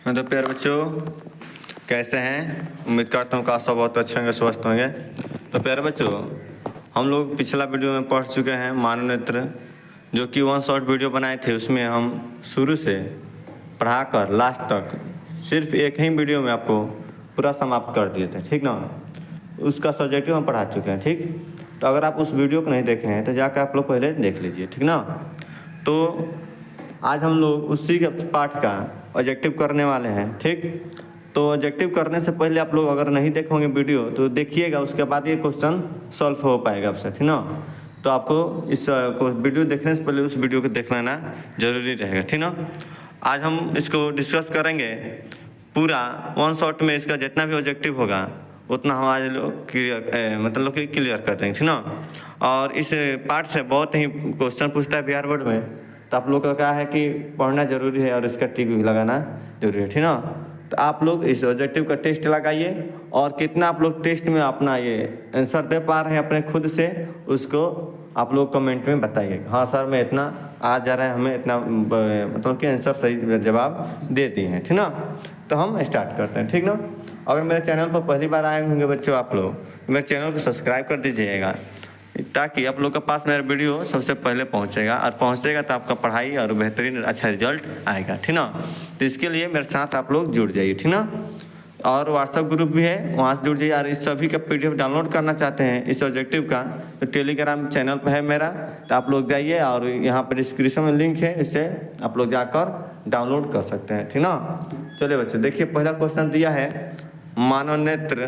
तो प्यारे बच्चों, कैसे हैं? उम्मीद करता हूँ कि आप सब बहुत अच्छे होंगे, स्वस्थ होंगे। तो प्यारे बच्चों, हम लोग पिछला वीडियो में पढ़ चुके हैं मानव नेत्र, जो कि वन शॉट वीडियो बनाए थे। उसमें हम शुरू से पढ़ाकर लास्ट तक सिर्फ एक ही वीडियो में आपको पूरा समाप्त कर दिए थे, ठीक ना। उसका सब्जेक्टिव हम पढ़ा चुके हैं, ठीक। तो अगर आप उस वीडियो को नहीं देखे हैं तो जाकर आप लोग पहले देख लीजिए, ठीक ना। तो आज हम लोग उसी के पाठ का ऑब्जेक्टिव करने वाले हैं, ठीक। तो ऑब्जेक्टिव करने से पहले आप लोग अगर नहीं देखोगे वीडियो तो देखिएगा, उसके बाद ये क्वेश्चन सॉल्व हो पाएगा आपसे, ठीक ना। तो आपको इस वीडियो देखने से पहले उस वीडियो को देख लेना जरूरी रहेगा, ठीक ना। आज हम इसको डिस्कस करेंगे पूरा वन शॉट में। इसका जितना भी ऑब्जेक्टिव होगा उतना हम आज लोग मतलब कि क्लियर कर देंगे, ठीक ना। और इस पार्ट से बहुत ही क्वेश्चन पूछता है बिहार बोर्ड में, तो आप लोग का क्या है कि पढ़ना जरूरी है और इसका टिक भी लगाना जरूरी है, ठीक ना। तो आप लोग इस ऑब्जेक्टिव का टेस्ट लगाइए और कितना आप लोग टेस्ट में अपना ये आंसर दे पा रहे हैं अपने खुद से, उसको आप लोग कमेंट में बताइए। हाँ सर, मैं इतना आ जा रहा है, हमें इतना मतलब कि आंसर सही जवाब दे दिए हैं, ठीक ना। तो हम स्टार्ट करते हैं, ठीक ना। अगर मेरे चैनल पर पहली बार आए होंगे बच्चों आप लोग, मेरे चैनल को सब्सक्राइब कर दीजिएगा, ताकि आप लोग के पास मेरा वीडियो सबसे पहले पहुंचेगा, और पहुंचेगा तो आपका पढ़ाई और बेहतरीन अच्छा रिजल्ट आएगा, ठीक ना। तो इसके लिए मेरे साथ आप लोग जुड़ जाइए, ठीक ना। और व्हाट्सएप ग्रुप भी है, वहाँ से जुड़ जाइए। और इस सभी का PDF डाउनलोड करना चाहते हैं इस ऑब्जेक्टिव का, तो टेलीग्राम चैनल पर है मेरा, तो आप लोग जाइए और यहाँ पर डिस्क्रिप्शन में लिंक है, इससे आप लोग जाकर डाउनलोड कर सकते हैं, ठीक ना। चलिए बच्चों, देखिए पहला क्वेश्चन दिया है मानव नेत्र,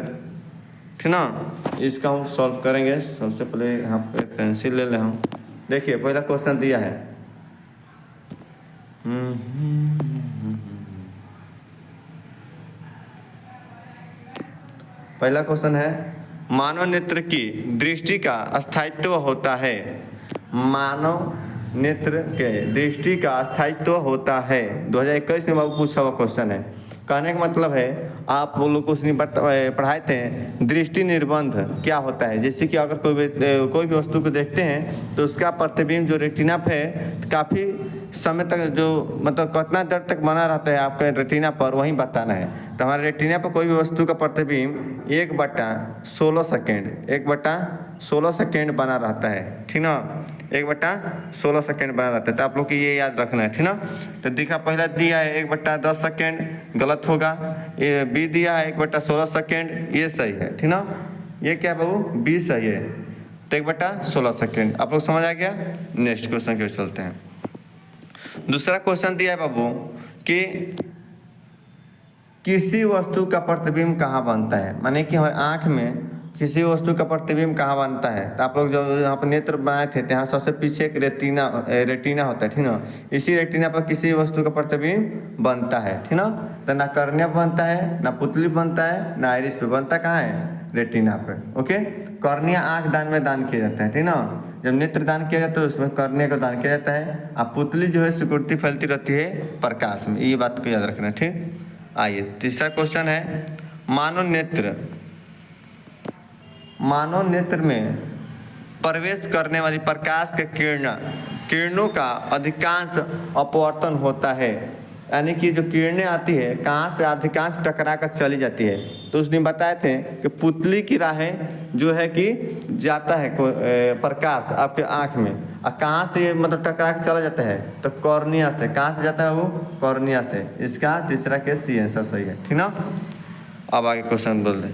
ठीक ना। इसका हम सॉल्व करेंगे। सबसे पहले यहाँ पे पेंसिल ले लें हम। देखिए पहला क्वेश्चन दिया है, पहला क्वेश्चन है मानव नेत्र की दृष्टि का स्थायित्व होता है। मानव नेत्र के दृष्टि का स्थायित्व होता है, 2021 में बाबू पूछा हुआ क्वेश्चन है। कहने का मतलब है, आप लोग को उसने पढ़ाए थे दृष्टि निर्बंध क्या होता है। जैसे कि अगर कोई भी वस्तु को देखते हैं तो उसका प्रतिबिंब जो रेटिना पे है काफ़ी समय तक, जो मतलब कितना देर तक बना रहता है आपके रेटिना पर, वहीं बताना है। तो हमारे रेटिना पर कोई भी वस्तु का प्रतिबिंब 1/16 सेकेंड 1/16 सेकेंड बना रहता है, ठीक ना। 1/16 सेकेंड बना रहता है, तो आप लोग को ये याद रखना है, ठीक ना। तो दिखा पहला दिया है 1/10 सेकेंड, गलत होगा। ये बी दिया है 1/16 सेकेंड, ये सही है, ठीक ना। ये क्या है बाबू, बी सही है। तो 1/16 सेकेंड आप लोग समझ आ गया। नेक्स्ट क्वेश्चन की ओर चलते हैं। दूसरा क्वेश्चन दिया है बाबू कि किसी वस्तु का प्रतिबिंब कहाँ बनता है, माने कि हमारे आँख में किसी वस्तु का प्रतिबिंब कहाँ बनता है। तो आप लोग जो यहाँ पर नेत्र बनाए थे, यहाँ सबसे पीछे एक रेटिना होता है, ठीक ना। इसी रेटिना पर किसी वस्तु का प्रतिबिंब बनता है, ठीक ना। तो ना कर्निया बनता है, ना पुतली बनता है, ना आइरिस पे बनता, कहाँ है, रेटिना पे। ओके, कर्निया आँख दान में दान किया जाता है, ठीक ना। जब नेत्र दान किया जाता है उसमें कर्निया को दान किया जाता है। अब पुतली जो है सिकुड़ती फैलती रहती है प्रकाश में, ये बात को याद रखना, ठीक। आइए तीसरा क्वेश्चन है, मानव नेत्र में प्रवेश करने वाली प्रकाश के किरणों का अधिकांश अपवर्तन होता है। यानी कि जो किरणें आती है कहाँ से अधिकांश टकरा कर चली जाती है। तो उसने बताए थे कि पुतली की राहें जो है कि जाता है प्रकाश आपके आँख में, और कहाँ से मतलब टकरा के चला जाता है, तो कॉर्निया से। कहाँ से जाता है वो, कॉर्निया से। इसका तीसरा केस सी आंसर सही है, ठीक ना। अब आगे क्वेश्चन बोल दें।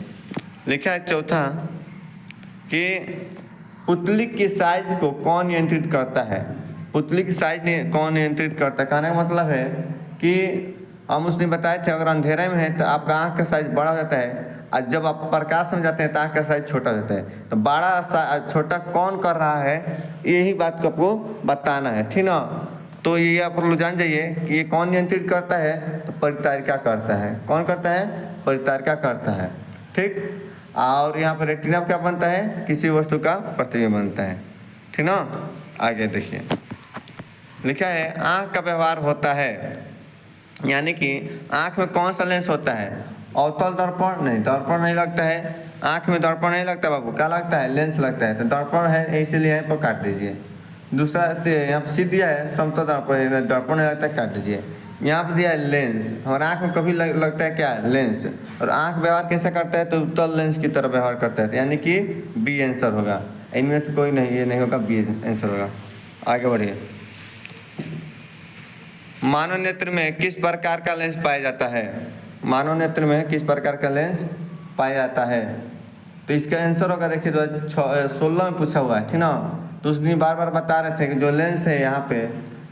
लिखा है चौथा कि पुतली की साइज को कौन नियंत्रित करता है। पुतली की साइज कौन नियंत्रित करता है, कहने का मतलब है कि हम उसने बताए थे अगर अंधेरे में है तो आपका आँख का साइज बड़ा हो जाता है, और जब आप प्रकाश में जाते हैं तो आँख का साइज छोटा हो जाता है। तो बड़ा छोटा कौन कर रहा है, यही बात को आपको बताना है, ठीक ना। तो ये आप लोग जान जाइए कि ये कौन नियंत्रित करता है, तो परितारिका करता है। कौन करता है, परितारिका करता है, ठीक। और यहाँ पर रेटिना क्या बनता है, किसी वस्तु का प्रतिबिंब बनता है, ठीक ना। आगे देखिए लिखा है आँख का व्यवहार होता है, यानी कि आँख में कौन सा लेंस होता है, अवतल दर्पण नहीं, दर्पण नहीं लगता है आँख में, दर्पण नहीं लगता बाबू, क्या लगता है, लेंस लगता है। तो दर्पण है इसीलिए यहाँ पर काट दीजिए। दूसरा यहाँ पर सी दिया है समतल दर्पण, दर्पण नहीं लगता, काट दीजिए। यहाँ पे दिया है लेंस। हमारे आँख में कभी लगता है क्या लेंस, और आँख व्यवहार कैसे करता है तो उत्तल लेंस की तरह व्यवहार करता है, यानी कि बी आंसर होगा। इनमें से कोई नहीं, ये नहीं होगा, बी आंसर होगा। आगे बढ़िए। मानव नेत्र में किस प्रकार का लेंस पाया जाता है? मानव नेत्र में किस प्रकार का लेंस पाया जाता है? तो इसका आंसर होगा, देखिए 2016 में पूछा हुआ है, ठीक ना। तो उस दिन बार बार बता रहे थे कि जो लेंस है यहाँ पे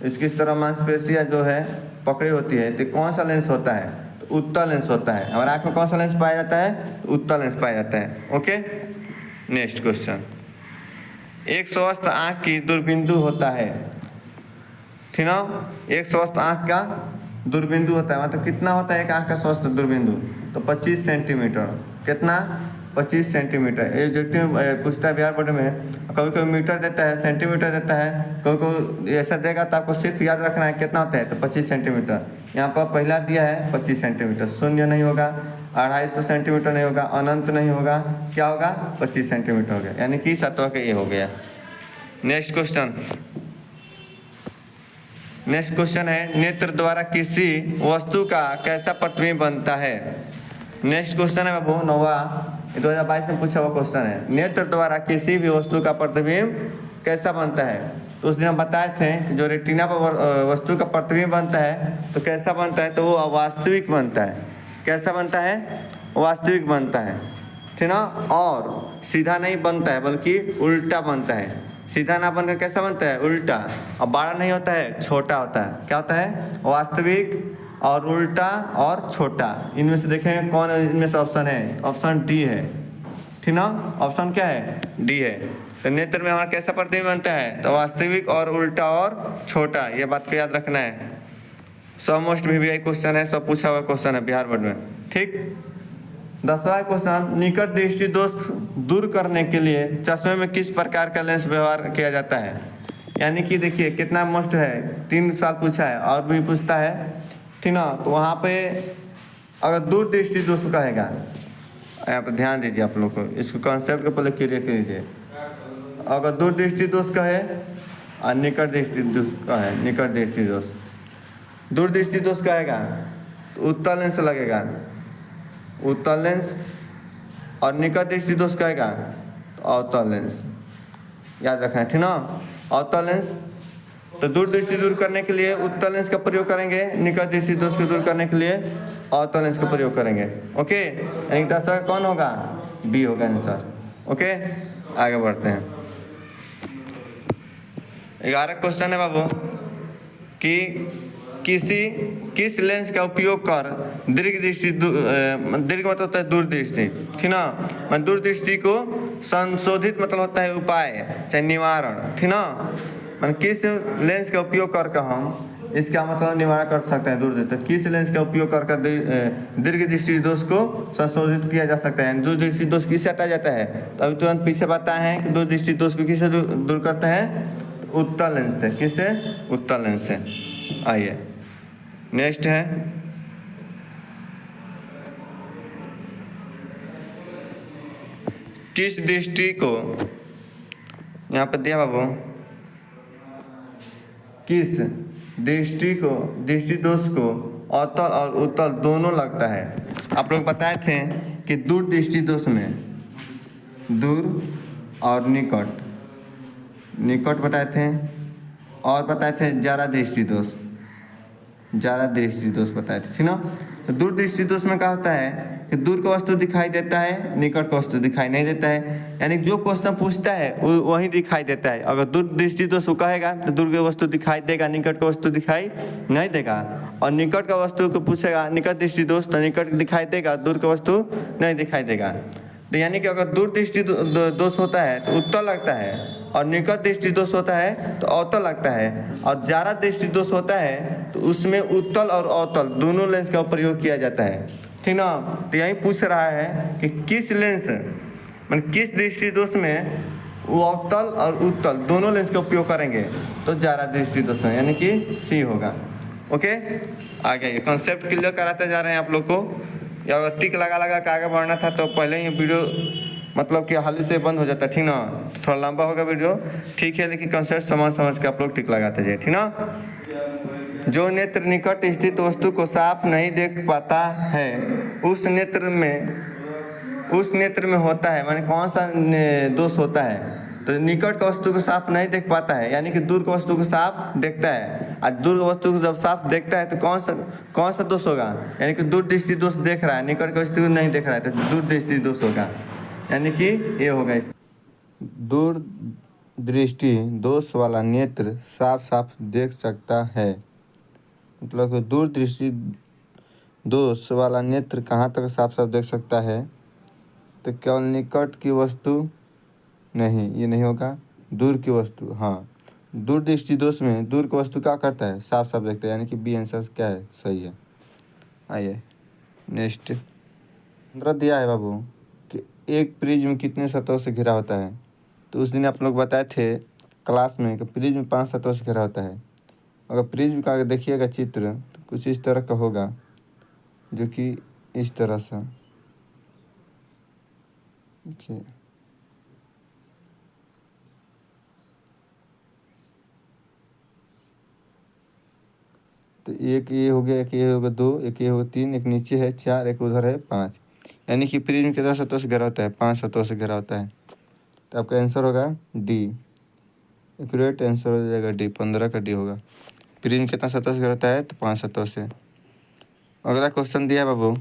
इसकी इस तरह मांसपेशियाँ जो है पकड़ी होती है, तो कौन सा लेंस होता है? तो उत्तल लेंस होता है। हमारे आँख में कौन सा लेंस पाया जाता है? तो उत्तल लेंस पाया जाता है। Okay, next question. एक स्वस्थ आँख की दूरबिंदु होता है, ठीक ना। एक स्वस्थ आँख का दूरबिंदु होता है, मतलब कितना होता है एक आँख का स्वस्थ दूरबिंदु? तो 25 सेंटीमीटर। कितना? 25 सेंटीमीटर। ये जो पूछता है बिहार बोर्ड में, कभी कभी मीटर देता है, सेंटीमीटर देता है, कभी कभी ऐसा देगा तो आपको सिर्फ याद रखना है कितना होता है, तो 25 सेंटीमीटर। यहाँ पर पहला दिया है 25 सेंटीमीटर, शून्य नहीं होगा, 250 सेंटीमीटर नहीं होगा, अनंत नहीं होगा, क्या होगा? 25 सेंटीमीटर हो गया, यानी कि सातवां का ये हो गया। Next question. नेक्स्ट क्वेश्चन है, नेत्र द्वारा किसी वस्तु का कैसा प्रतिबिंब बनता है? नेक्स्ट क्वेश्चन है बाबू 9वां, 2022 में पूछा हुआ क्वेश्चन है। नेत्र द्वारा किसी भी वस्तु का प्रतिबिंब कैसा बनता है? तो उस दिन हम बताए थे कि जो रेटिना पर वस्तु का प्रतिबिंब बनता है तो कैसा बनता है, तो वो अवास्तविक बनता है। कैसा बनता है? वास्तविक बनता है, ठीक ना। और सीधा नहीं बनता है बल्कि उल्टा बनता है। सीधा ना बनकर कैसा बनता है? उल्टा। और बड़ा नहीं होता है, छोटा होता है। क्या होता है? वास्तविक और उल्टा और छोटा। इनमें से देखें कौन इनमें से ऑप्शन है? ऑप्शन डी है, ठीक ना। ऑप्शन क्या है? डी है। तो नेत्र में हमारा कैसा प्रतिबिंब बनता है? तो वास्तविक और उल्टा और छोटा। ये बात को याद रखना है। मोस्ट VVI क्वेश्चन है, सब पूछा हुआ क्वेश्चन है बिहार बोर्ड में, ठीक। 10वां क्वेश्चन, निकट दृष्टि दोष दूर करने के लिए चश्मे में किस प्रकार का लेंस व्यवहार किया जाता है? यानी कि देखिए कितना मस्ट है, 3 साल पूछा है और भी पूछता है, ठीक ना। तो वहाँ पे अगर दूर दृष्टि दोष कहेगा, यहाँ पर ध्यान दीजिए आप लोग को, इसको कॉन्सेप्ट को पहले क्लियर कीजिए। अगर दूर दृष्टि दोष कहे और निकट दृष्टि दोष कहे, निकट दृष्टि दोष, दूर दृष्टि दोष कहेगा तो उत्तल लेंस लगेगा, उत्तल लेंस। और निकट दृष्टि दोष कहेगा तो अवतल लेंस। याद रखना है, ठीक ना। अवतल लेंस। तो दूर दृष्टि दूर करने के लिए उत्तल लेंस का प्रयोग करेंगे, निकट दृष्टि दोष को दूर करने के लिए अवतल लेंस का प्रयोग करेंगे। ओके, यानी 10 का कौन होगा? बी होगा आंसर। ओके, आगे बढ़ते हैं। 11 क्वेश्चन है बाबू कि किस लेंस का उपयोग कर दीर्घ दृष्टि, दीर्घ मतलब होता है दूरदृष्टि, ठीक ना। मतलब दूरदृष्टि को संशोधित मतलब होता है उपाय चाहे निवारण, ठीक ना। मतलब किस लेंस का उपयोग करके हम इसका मतलब निवारण कर सकते हैं दूरदृष्टि। तो किस लेंस का उपयोग करके दीर्घ दृष्टि दोष को संशोधित किया जा सकता है, दूरदृष्टि दोष किससे हटाया जाता है? तो अभी तुरंत पीछे बताए हैं कि दूरदृष्टि दोष को किससे दूर करते हैं? उत्तल लेंस से। किससे? उत्तल लेंस से। आइए नेक्स्ट है, किस दृष्टि को, यहाँ पर दिया बाबू, किस दृष्टि को, दृष्टि दोष को अवतल और उत्तल दोनों लगता है? आप लोग बताए थे कि दूर दृष्टि दोष में दूर और निकट, निकट बताए थे, और बताए थे ज्यादा दृष्टि दोष, ज्यादा दृष्टि दोष बताए थे, ठीक ना। तो दूर दृष्टि दोष में क्या होता है कि दूर का वस्तु दिखाई देता है, निकट का वस्तु दिखाई नहीं देता है। यानी जो क्वेश्चन पूछता है वो वही दिखाई देता है। अगर दूर दृष्टि दोष वो कहेगा तो दूर का वस्तु दिखाई देगा, निकट का वस्तु दिखाई नहीं देगा। और निकट का वस्तु को पूछेगा निकट दृष्टि दोष, तो निकट दिखाई देगा, दूर का वस्तु नहीं दिखाई देगा। तो यानी कि अगर दूर दृष्टि दोष होता है तो उत्तल लगता है, और निकट दृष्टि दोष होता है तो अवतल लगता है, और ज्यादा दृष्टि दोष होता है तो उसमें उत्तल और अवतल दोनों लेंस का प्रयोग किया जाता है, ठीक ना। तो यही पूछ रहा है कि किस लेंस, मतलब किस दृष्टि दोष में वो अवतल और उत्तल दोनों लेंस का उपयोग करेंगे, तो ज्यादा दृष्टि दोष में, यानी कि सी होगा। ओके, आगे कॉन्सेप्ट क्लियर कराते जा रहे हैं आप लोग को। या अगर टिक लगा लगा के आगे बढ़ना था तो पहले ही वीडियो मतलब कि हाल से बंद हो जाता है, ठीक ना। थोड़ा लंबा होगा वीडियो, ठीक है, लेकिन कॉन्सेप्ट समझ के आप लोग टिक लगाते जाए, ठीक ना। जो नेत्र निकट स्थित वस्तु को साफ नहीं देख पाता है उस नेत्र में होता है, माने कौन सा दोष होता है? तो निकट का वस्तु को साफ नहीं देख पाता है यानी कि दूर का वस्तु को साफ देखता है। आज दूर का वस्तु को जब साफ देखता है तो कौन सा दोष होगा? यानी कि दूर दृष्टि दोष देख रहा है, निकट का वस्तु को नहीं देख रहा है तो दूर दृष्टि दोष होगा, यानी कि ये होगा। इस दूर दृष्टि दोष वाला नेत्र साफ साफ देख सकता है, मतलब कि दूर दृष्टि दोष वाला नेत्र कहाँ तक साफ साफ देख सकता है? तो केवल निकट की वस्तु नहीं, ये नहीं होगा, दूर की वस्तु। हाँ, दूर दृष्टि दोष में दूर की वस्तु क्या करता है? साफ साफ देखता है, यानी कि बी आंसर क्या है? सही है। आइए नेक्स्ट 15 दिया है बाबू कि एक प्रिज्म कितने सतहों से घिरा होता है? तो उस दिन आप लोग बताए थे क्लास में कि प्रिज्म 5 सतहों से घिरा होता है। अगर प्रिज्म का अगर देखिएगा चित्र तो कुछ इस तरह का होगा, जो कि इस तरह से देखिए। तो एक ये हो गया, एक ये हो गया 2, एक ये हो गया 3, एक नीचे है 4, एक उधर है 5, यानी कि प्रिज्म कितना सतहों से घिरा होता है? 5 सतहों से घिरा होता है। तो आपका आंसर होगा डी, एक्यूरेट आंसर हो जाएगा डी, 15 का डी होगा। प्रिज्म कितना सतह से घिरा होता है? तो 5 सतहों से। अगला क्वेश्चन दिया बाबू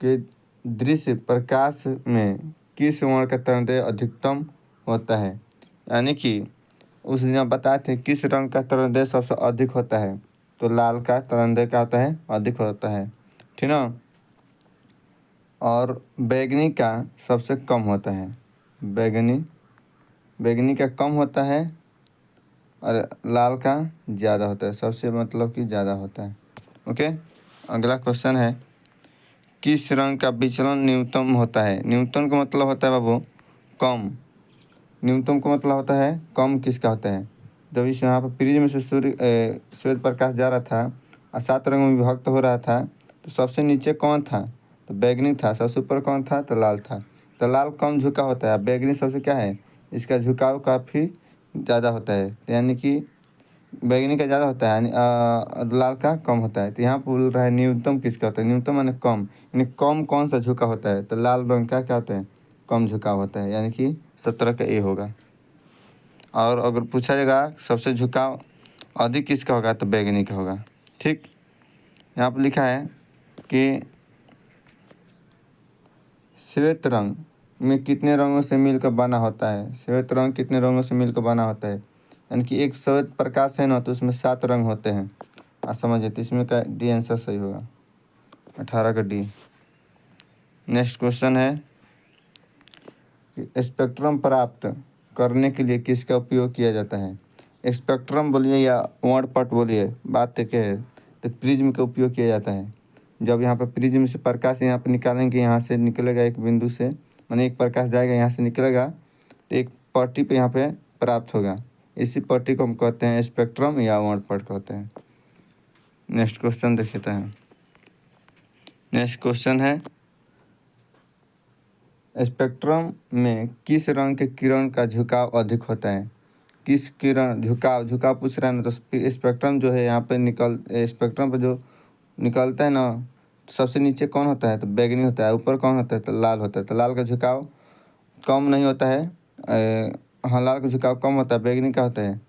कि दृश्य प्रकाश में किस वर्ण का तरंगदैर्घ्य अधिकतम होता है? यानी कि उस दिन आप बताए थे किस रंग का तरंगदैर्घ्य सबसे अधिक होता है? तो लाल का तरंगदैर्घ्य क्या होता है? अधिक होता है, ठीक ना। और बैगनी का सबसे कम होता है, बैगनी का कम होता है और लाल का ज़्यादा होता है, सबसे मतलब कि ज़्यादा होता है। ओके, अगला क्वेश्चन है किस रंग का विचलन न्यूनतम होता है? न्यूनतम का मतलब होता है बाबू कम, न्यूनतम का मतलब होता है कम। किसका होता है? जब इस यहाँ पर प्रिज्म से सूर्य प्रकाश जा रहा था और 7 रंगों में विभक्त हो रहा था, तो सबसे नीचे कौन था? तो बैगनी था। सबसे ऊपर कौन था? तो लाल था। तो लाल कम झुका होता है, बैगनी सबसे क्या है? इसका झुकाव काफ़ी ज़्यादा होता है, यानी कि बैगनी का ज़्यादा होता है, लाल का कम होता है। तो यहाँ बोल रहा है न्यूनतम किसका होता है? न्यूनतम माने कम, यानी कम कौन सा झुका होता है? तो लाल रंग का क्या होता है? कम झुकाव होता है, यानी कि 17 का ए होगा। और अगर पूछा जाएगा सबसे झुकाव अधिक किसका होगा? तो बैगनी का होगा। ठीक, यहाँ पर लिखा है कि श्वेत रंग में कितने रंगों से मिलकर बना होता है? श्वेत रंग कितने रंगों से मिलकर बना होता है? यानी कि एक श्वेत प्रकाश है ना, तो उसमें 7 रंग होते हैं। आप समझिए, तो इसमें का डी आंसर सही होगा, 18 का डी। नेक्स्ट क्वेश्चन है स्पेक्ट्रम प्राप्त करने के लिए किसका उपयोग किया जाता है? स्पेक्ट्रम बोलिए या वर्णपट बोलिए, बात एक है। तो प्रिज्म का उपयोग किया जाता है। जब यहाँ पर प्रिज्म से प्रकाश यहाँ पर निकालेंगे, यहाँ से निकलेगा एक बिंदु से, माने एक प्रकाश जाएगा यहाँ से निकलेगा, तो एक पट्टी पे यहाँ पे प्राप्त होगा। इसी पट्टी को हम कहते हैं स्पेक्ट्रम या वर्णपट कहते हैं। नेक्स्ट क्वेश्चन देखते हैं। नेक्स्ट क्वेश्चन है स्पेक्ट्रम में किस रंग के किरण का झुकाव अधिक होता है? किस किरण झुकाव पूछ रहा है ना, तो स्पेक्ट्रम जो है यहाँ पे स्पेक्ट्रम पर जो निकलता है ना, सबसे नीचे कौन होता है? तो बैगनी होता है। ऊपर कौन होता है? तो लाल होता है। तो लाल का झुकाव कम नहीं होता है, हाँ लाल का झुकाव कम होता है, बैगनी का होता है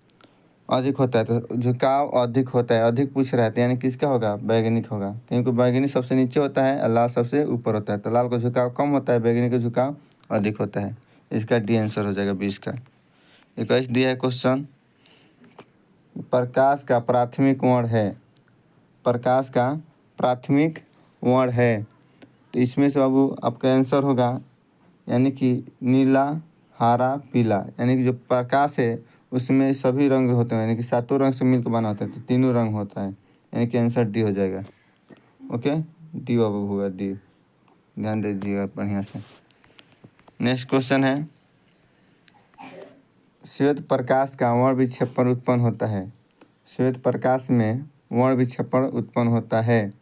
अधिक होता है। तो झुकाव अधिक होता है, अधिक पूछ रहा है, तो यानी किसका होगा? बैगनी का होगा, क्योंकि बैगनी सबसे नीचे होता है और लाल सबसे ऊपर होता है। तो लाल का झुकाव कम होता है, बैगनी का झुकाव अधिक होता है। इसका डी आंसर हो जाएगा 20 का। 21 दिया है क्वेश्चन प्रकाश का प्राथमिक वर्ण है, प्रकाश का प्राथमिक वर्ण है, तो इसमें से बाबू आपका आंसर होगा यानी कि नीला, हरा, पीला। यानी कि जो प्रकाश है उसमें सभी रंग होते हैं, यानी कि 7 रंग से मिलकर बना होता है, तो 3 रंग होता है, यानी कि आंसर डी हो जाएगा। ओके, डी बाबू होगा, डी, ध्यान दे दीजिएगा बढ़िया से। नेक्स्ट क्वेश्चन है श्वेत प्रकाश का वर्ण विक्षेपण उत्पन्न होता है। श्वेत प्रकाश में वर्ण विक्षेपण उत्पन्न होता है।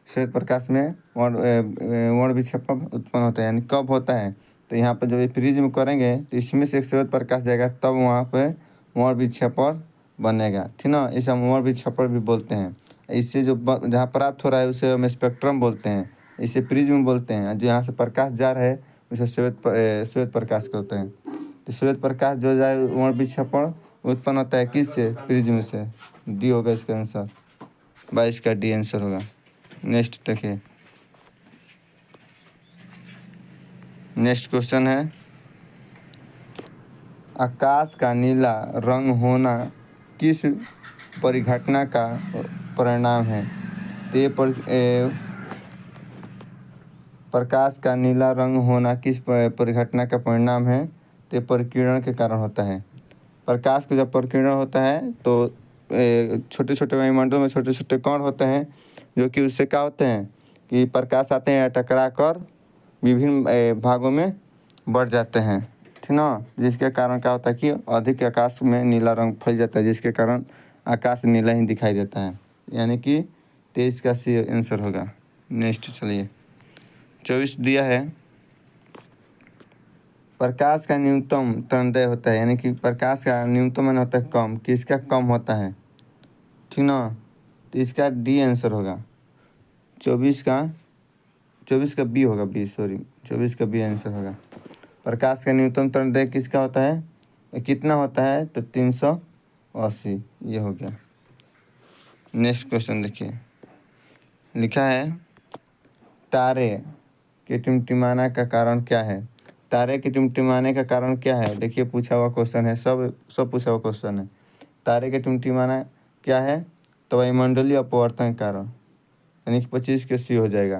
श्वेत प्रकाश में वर्ण विक्षेपण उत्पन्न होता है, यानी कब होता है? तो यहाँ पर जब ये प्रिज्म करेंगे तो इसमें से एक श्वेत प्रकाश जाएगा, तब वहाँ पे वर्ण विक्षेपण बनेगा, ठीक ना। इसे हम उम्र विक्षेपण भी बोलते हैं। इससे जो जहाँ प्राप्त हो रहा है उसे हम स्पेक्ट्रम बोलते हैं, इसे प्रिज्म बोलते हैं। जो यहाँ से प्रकाश जा रहा है उसे श्वेत प्रकाश कहते हैं। तो श्वेत प्रकाश जो जाए उम्र विक्षेपण उत्पन्न होता है किससे? प्रिज्म से। डी होगा इसका आंसर, 22 का डी आंसर होगा। नेक्स्ट देखिए, नेक्स्ट क्वेश्चन है, आकाश का नीला रंग होना किस परिघटना का परिणाम है? तो ये प्रकाश का नीला रंग होना किस परिघटना का परिणाम है? तो परिकिरण के कारण होता है। प्रकाश का जब परिकिरण होता है तो छोटे छोटे वायुमंडल में छोटे छोटे कण होते हैं जो कि उससे क्या होते हैं कि प्रकाश आते हैं टकरा कर विभिन्न भागों में बढ़ जाते हैं, ठीक ना। जिसके कारण क्या होता है कि अधिक आकाश में नीला रंग फैल जाता है, जिसके कारण आकाश नीला ही दिखाई देता है, यानी कि 23 का सी आंसर होगा। नेक्स्ट चलिए, 24 दिया है, प्रकाश का न्यूनतम तरंगदैर्घ्य होता है, यानी कि प्रकाश का न्यूनतम मान होता है कम, किसका कम होता है, ठीक ना। तो इसका डी आंसर होगा। 24 का बी होगा, बी सॉरी 24 का बी आंसर होगा। प्रकाश का न्यूनतम तरंगदैर्घ्य किसका होता है, कितना होता है? तो 380, ये हो गया। नेक्स्ट क्वेश्चन देखिए, लिखा है, तारे के टिमटिमाना का कारण क्या है? तारे के टिमटिमाने का कारण क्या है? देखिए पूछा हुआ क्वेश्चन है, सब पूछा हुआ क्वेश्चन है। तारे के टिमटिमाना क्या है? तो वायुमंडलीय अपवर्तन के कारण, यानी कि 25 के सी हो जाएगा,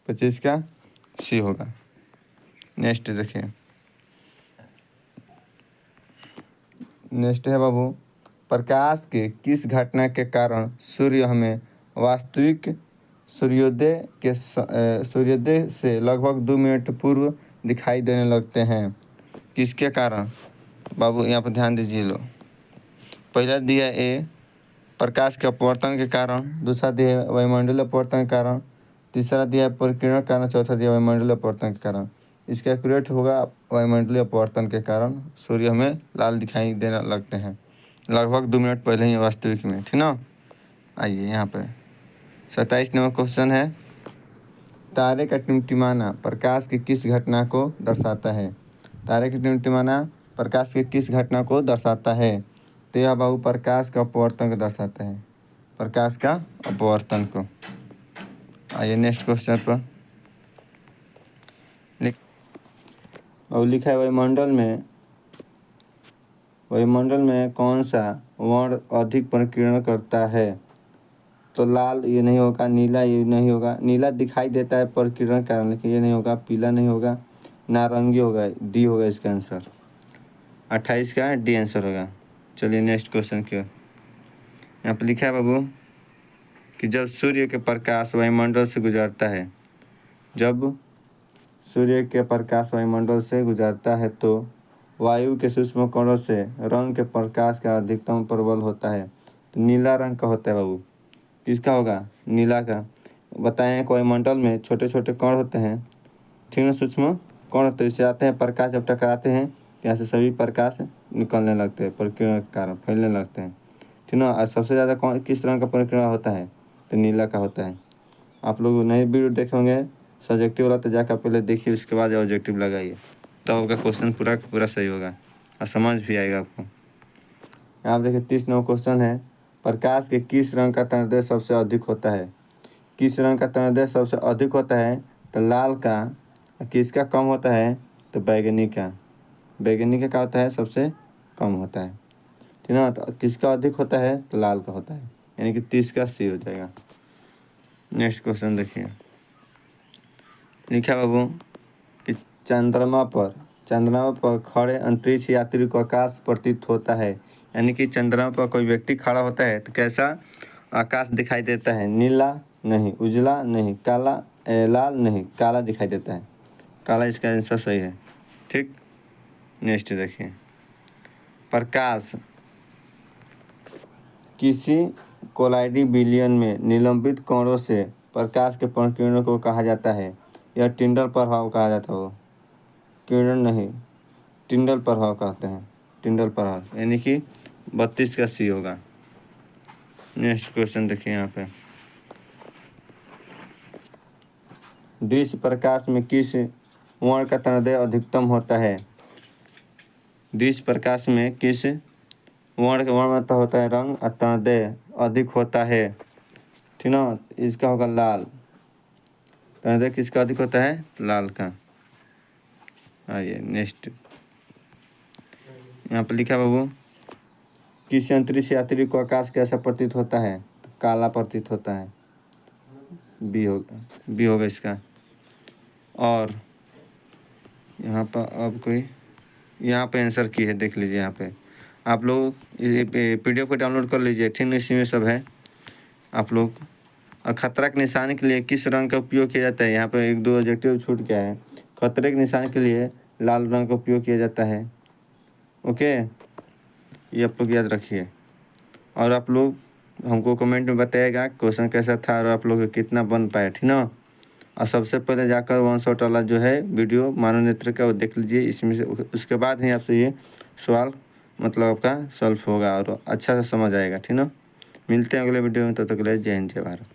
25 का सी होगा। नेक्स्ट देखिए, नेक्स्ट है बाबू, प्रकाश के किस घटना के कारण सूर्य हमें वास्तविक सूर्योदय से लगभग 2 मिनट पूर्व दिखाई देने लगते हैं? किसके कारण बाबू? यहाँ पर ध्यान दीजिए लो। पहला दिया ए प्रकाश के अपवर्तन के कारण, दूसरा दिया वायुमंडलीय अपवर्तन के कारण, तीसरा दिया परिकिरण के कारण, चौथा दिया वायुमंडलीय अपवर्तन के कारण। इसका एक्यूरेट होगा वायुमंडलीय अपवर्तन के कारण सूर्य हमें लाल दिखाई देने लगते हैं लगभग 2 मिनट पहले ही वास्तविक में, ठीक ना। आइए यहाँ पे 27 नंबर क्वेश्चन है, तारे का टिमटिमाना प्रकाश की किस घटना को दर्शाता है? तारे का टिमटिमाना प्रकाश की किस घटना को दर्शाता है? तो यह बाबू प्रकाश का अपवर्तन को दर्शाता है, प्रकाश का अपवर्तन को। आइए नेक्स्ट क्वेश्चन पर, और लिखा है, वायुमंडल में कौन सा वर्ण अधिक परिकिरण करता है? तो लाल ये नहीं होगा, नीला ये नहीं होगा, नीला दिखाई देता है परिकिरण के कारण, लेकिन ये नहीं होगा, पीला नहीं होगा, नारंगी होगा, डी होगा इसका आंसर। 28 का डी आंसर होगा। चलिए नेक्स्ट क्वेश्चन की ओर, यहाँ पर लिखा है बाबू कि जब सूर्य के प्रकाश वायुमंडल से गुजरता है, जब सूर्य के प्रकाश वायुमंडल से गुजरता है तो वायु के सूक्ष्म कणों से रंग के प्रकाश का अधिकतम प्रबल होता है। तो नीला रंग का होता है बाबू, किसका होगा? नीला का। बताएं वायुमंडल में छोटे छोटे कण होते हैं, ठीक है, सूक्ष्म कण होते हैं, इससे आते हैं प्रकाश, जब टकराते हैं यहाँ से सभी प्रकाश निकलने लगते हैं, परिकिरण के कारण फैलने लगते हैं, ठीक ना। और सबसे ज़्यादा कौन किस रंग का परिकिरण होता है? तो नीला का होता है। आप लोग नए वीडियो देखे होंगे सब्जेक्टिव वाला, तो जाकर पहले देखिए, उसके बाद ऑब्जेक्टिव लगाइए, तब आपका क्वेश्चन पूरा पूरा सही होगा और समझ भी आएगा आपको। आप देखिए 30 नंबर क्वेश्चन है, प्रकाश के किस रंग का तरंगदैर्घ्य सबसे अधिक होता है? किस रंग का तरंगदैर्घ्य सबसे अधिक होता है? तो लाल का। किसका कम होता है? तो बैगनी का। बैगनी का क्या होता है? सबसे कम होता है, ठीक ना। तो किसका अधिक होता है? तो लाल का होता है, यानी कि 30 का सी हो जाएगा। नेक्स्ट क्वेश्चन देखिए, लिखा बाबू कि चंद्रमा पर खड़े अंतरिक्ष यात्री को आकाश प्रतीत होता है, यानी कि चंद्रमा पर कोई व्यक्ति खड़ा होता है तो कैसा आकाश दिखाई देता है? नीला नहीं, उजला नहीं, काला लाल नहीं, काला दिखाई देता है, काला इसका आंसर सही है, ठीक। नेक्स्ट देखिए, प्रकाश किसी कोलाइडी बिलियन में निलंबित कणों से प्रकाश के परिकिरणों को कहा जाता है? यह टिंडल प्रभाव कहा जाता है, वो किरण नहीं, टिंडल प्रभाव कहते हैं, टिंडल प्रभाव, यानी कि 32 का सी होगा। नेक्स्ट क्वेश्चन देखिए यहाँ पे, दृश्य प्रकाश में किस वर्ण का तनदेय अधिकतम होता है? दृश्य प्रकाश में किस वर्ण का वर्ण मतलब होता है रंग, और तनदेय अधिक होता है, ठीक ना। इसका होगा लाल। तनदेय किसका अधिक होता है? लाल का। आइए नेक्स्ट, यहाँ पर लिखा बाबू, किसी अंतरिक्ष यात्री को आकाश कैसा प्रतीत होता है? तो काला प्रतीत होता है। बी होगा इसका। और यहाँ पर अब कोई यहाँ पे आंसर की है, देख लीजिए यहाँ पे आप लोग PDF को डाउनलोड कर लीजिए, ठीक है। इसी में सब है आप लोग। और खतरा के निशान के लिए किस रंग का उपयोग किया जाता है? यहाँ पे 1-2 ऑब्जेक्टिव छूट गया है। खतरे के निशान के लिए लाल रंग का उपयोग किया जाता है। ओके, ये आप लोग याद रखिए। और आप लोग हमको कमेंट में बताइएगा क्वेश्चन कैसा था और आप लोग कितना बन पाए, ठीक ना। और सबसे पहले जाकर वन शॉट वाला जो है वीडियो मानव नेत्र का वो देख लीजिए, इसमें से उसके बाद ही आपसे ये सवाल मतलब आपका सॉल्व होगा और अच्छा से समझ आएगा, ठीक ना। मिलते हैं अगले वीडियो में, तब तक के लिए जय हिंद जय भारत।